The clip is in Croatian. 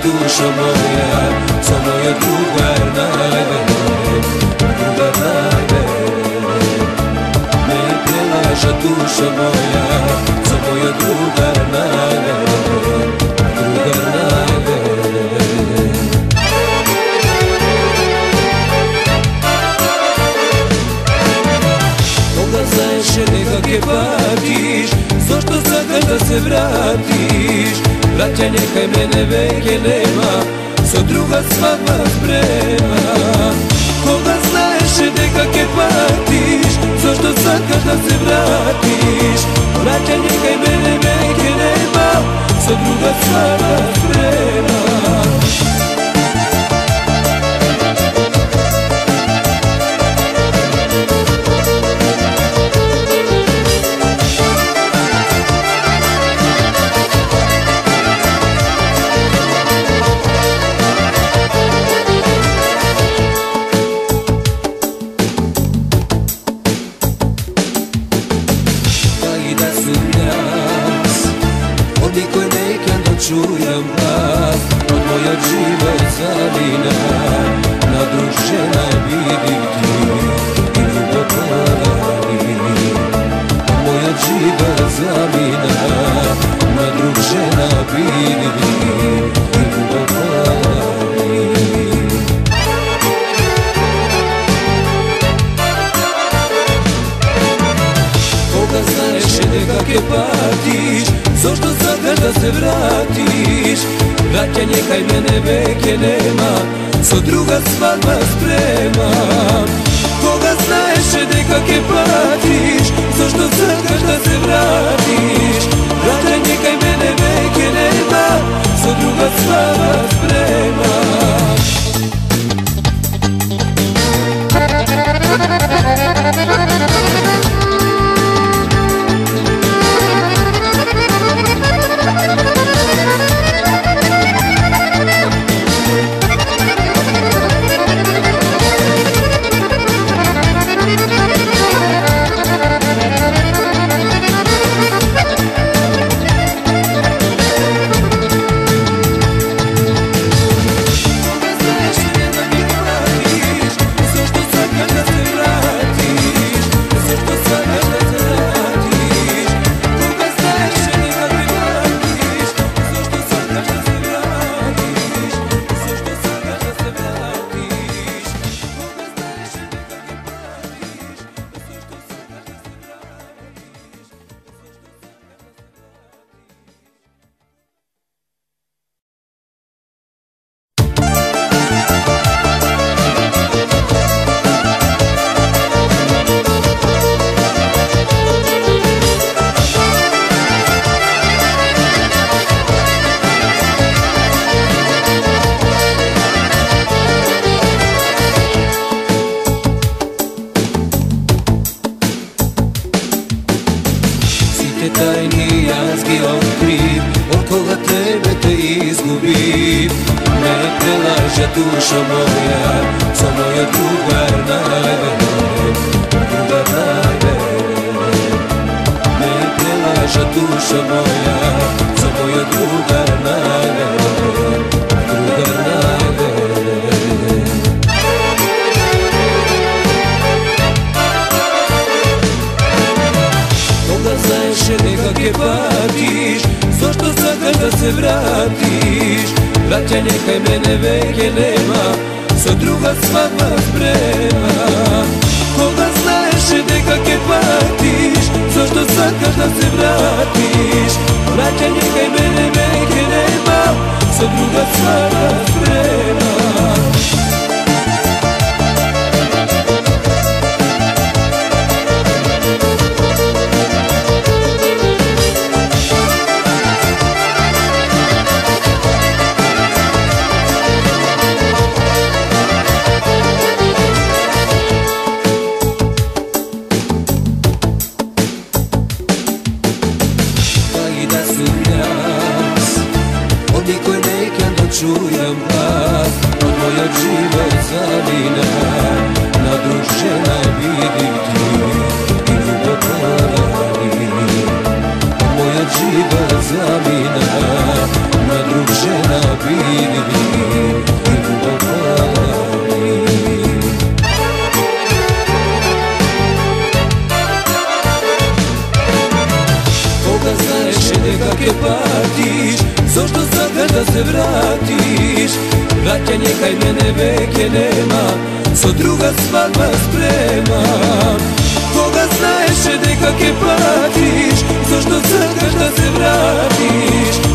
dušo moja, samo je drugar najbolje, drugar najbolje. Me prelaža dušo moja, samo je drugar najbolje, drugar najbolje. Koga znaš nekak je patiš, zašto sad da se vratiš? Braća nekaj mene veke nema, so druga svadba sprema. Koga znaš nekak je patiš, zašto sad da se vratiš? Braća nekaj mene veke nema, so druga svadba sprema. Niko nekad da čujem glas od mojeg život zamina, na drug žena vidim ti i ljubav podari. Od mojeg život zamina, na drug žena vidim ti i ljubav podari. Koga znaš nekak je patiš, zašto sad da se vratiš? Braća nekaj mene veke nema, so druga svadba sprema. Koga znaš nekak je patiš, zašto sad da se vratiš? Braća nekaj mene veke nema, so druga svadba sprema. Tajni jazgi otkriv, okolo tebe te izgubim. Me prelaža dušo moja, samo je drugar najbolje, drugar najbolje. Me prelaža dušo moja, samo je drugar najbolje, drugar najbolje. Znaš nekak je patiš, zašto sad da se vratiš? Braća nekaj mene veke nema, so druga svadba sprema. Koga znaš nekak je patiš, zašto sad da se vratiš? Braća nekaj mene veke nema, so druga svadba sprema. Niko nekad da čujem glas od mojeg život zamina, na drug žena vidim ti i ljubav podari. Od mojeg život zamina, na drug žena vidim zagaš da se vratiš. Vraćanje kaj mene veke nema, co druga svadba sprema. Koga znaješ, deka ke patiš, zašto zagaš da se vratiš.